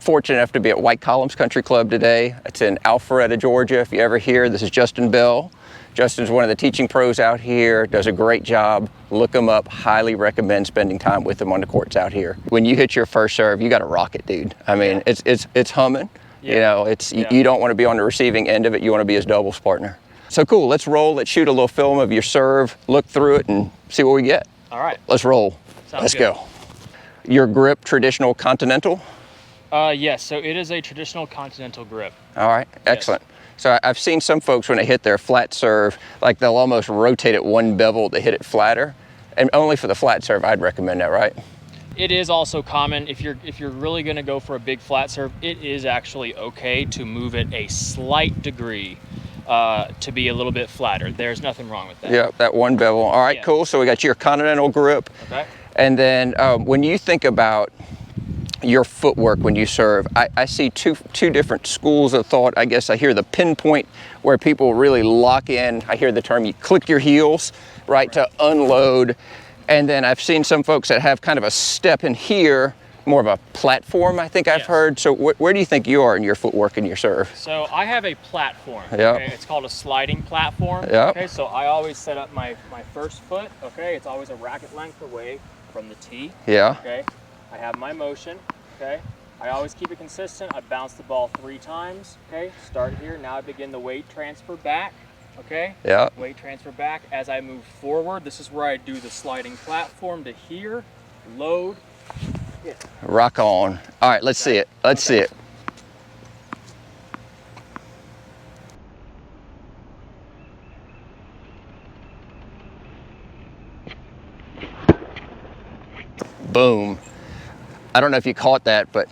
fortunate enough to be at White Columns Country Club today. It's in Alpharetta, Georgia. If you ever hear, this is Justin Bell. Justin's one of the teaching pros out here, does a great job. Look him up, highly recommend spending time with him on the courts out here. When you hit your first serve, you got to rock it, dude. I mean, it's humming. Yeah. You know, you don't want to be on the receiving end of it. You want to be his doubles partner. So cool, let's roll. Let's shoot a little film of your serve, look through it and see what we get. All right. Let's roll. Let's go. Your grip, traditional Continental? Yes, so it is a traditional Continental grip. All right, excellent. Yes. So I've seen some folks when they hit their flat serve, like they'll almost rotate it one bevel to hit it flatter. And only for the flat serve, I'd recommend that, right? It is also common, if you're really gonna go for a big flat serve, it is actually okay to move it a slight degree to be a little bit flatter. There's nothing wrong with that. Yeah, that one bevel. All right, yeah. Cool. So we got your Continental grip. Okay. And then when you think about your footwork when you serve, I see two different schools of thought. I guess I hear the pinpoint where people really lock in. I hear the term you click your heels, right, to unload. And then I've seen some folks that have kind of a step in here, more of a platform, I think I've heard. So where do you think you are in your footwork and your serve? So I have a platform. Yep. Okay? It's called a sliding platform. Yep. Okay, so I always set up my first foot. Okay, it's always a racket length away from the tee. Yeah. Okay, I have my motion. Okay, I always keep it consistent. I bounce the ball 3 times. Okay, start here. Now I begin the weight transfer back. Okay. Yeah. Weight transfer back. As I move forward, this is where I do the sliding platform to here, load. Yeah. Rock on. All right, let's see it. Let's see it. Boom. I don't know if you caught that, but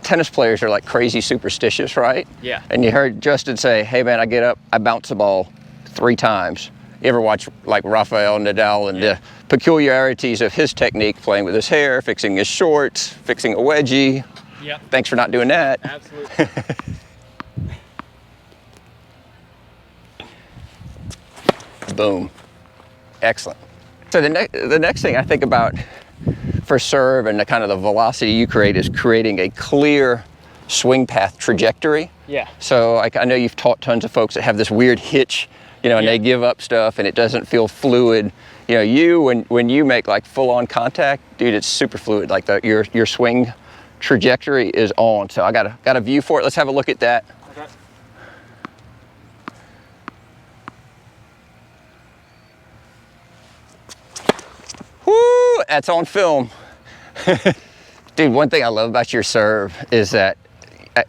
tennis players are like crazy superstitious, right? Yeah. And you heard Justin say, hey man, I get up, I bounce the ball 3 times. You ever watch like Rafael Nadal and the peculiarities of his technique, playing with his hair, fixing his shorts, fixing a wedgie? Yep. Thanks for not doing that. Absolutely. Boom. Excellent. So the next thing I think about for serve and the kind of the velocity you create is creating a clear swing path trajectory. Yeah. So I know you've taught tons of folks that have this weird hitch, you know, and they give up stuff and it doesn't feel fluid. You know, when you make like full on contact, dude, it's super fluid. Like your swing trajectory is on. So I got a view for it. Let's have a look at that. Okay. Woo, that's on film. Dude, one thing I love about your serve is that,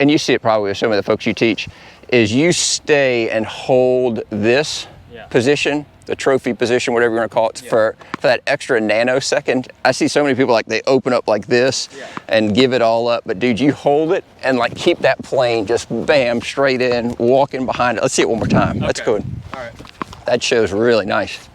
and you see it probably with some of the folks you teach, is you stay and hold this position, the trophy position, whatever you want to call it, for that extra nanosecond. I see so many people like they open up like this and give it all up, but dude, you hold it and like keep that plane just bam, straight in, walking behind it. Let's see it one more time. Okay. That's good. All right. That shows really nice.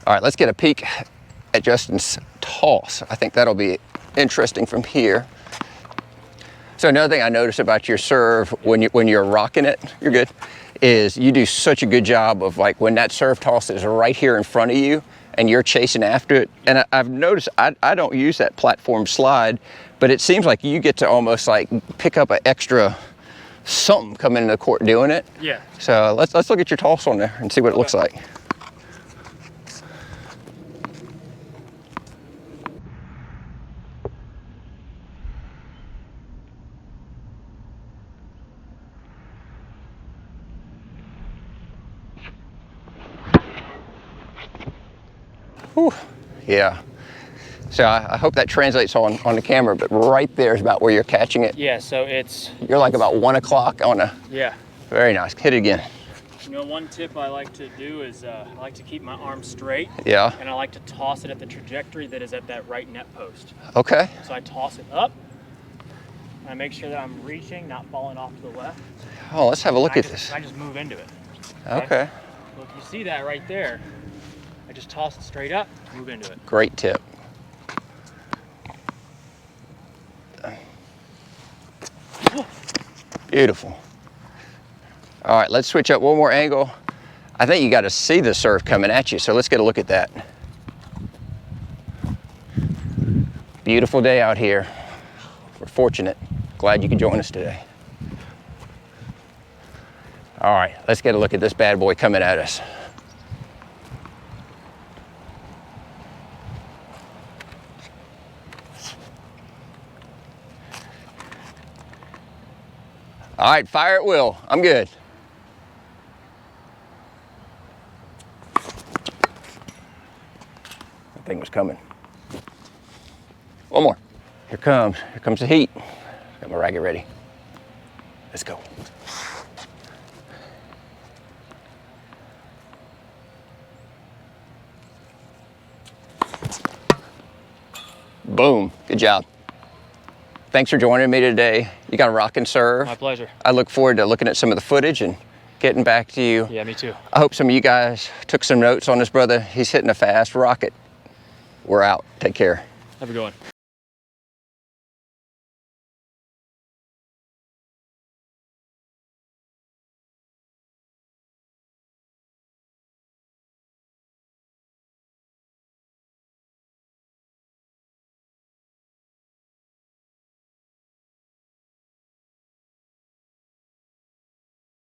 All right, let's get a peek at Justin's toss. I think that'll be interesting from here. So another thing I noticed about your serve when you're rocking it, you're good, is you do such a good job of like when that serve toss is right here in front of you and you're chasing after it. And I've noticed I don't use that platform slide, but it seems like you get to almost like pick up an extra something coming into the court doing it. Yeah. So let's look at your toss on there and see what it looks like. Whew. Yeah. So I hope that translates on the camera, but right there is about where you're catching it. Yeah, so it's... You're like about 1 o'clock on a... Yeah. Very nice. Hit it again. You know, one tip I like to do is I like to keep my arm straight. Yeah. And I like to toss it at the trajectory that is at that right net post. Okay. So I toss it up. And I make sure that I'm reaching, not falling off to the left. Oh, let's have a look at this. I just move into it. Okay. So if you see that right there, I just toss it straight up, move into it. Great tip. Beautiful. All right, let's switch up one more angle. I think you got to see the serve coming at you, so let's get a look at that. Beautiful day out here. We're fortunate. Glad you could join us today. All right, let's get a look at this bad boy coming at us. All right, fire at will. I'm good. That thing was coming. One more. Here comes the heat. Got my racket ready. Let's go. Boom, good job. Thanks for joining me today. You got a rockin' serve. My pleasure. I look forward to looking at some of the footage and getting back to you. Yeah, me too. I hope some of you guys took some notes on this brother. He's hitting a fast rocket. We're out. Take care. Have a good one.